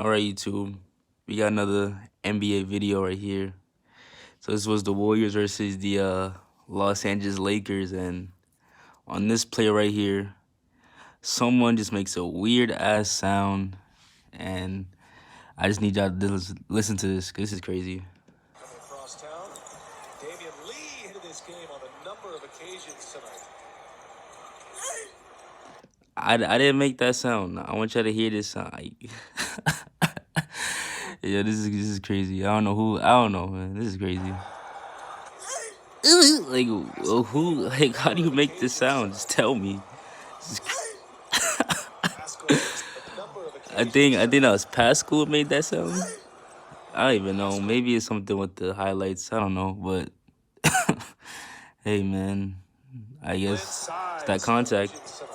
All right, YouTube. We got another NBA video right here. So this was the Warriors versus the Los Angeles Lakers, and on this play right here, someone just makes a weird ass sound, and I just need y'all to listen to this, 'cause this is crazy. Across town, Damian Lee hit this game on a number of occasions tonight. I didn't make that sound. I want y'all to hear this sound. Yeah, this is crazy. I don't know, man. This is crazy. Like who? Like, how do you make this sound? Just tell me. This is Paschall missed a number of I occasions think that tonight. was Paschall who made that sound. I don't even know. Maybe it's something with the highlights. I don't know, but hey, man. I Left guess it's side that contact. challenges tonight.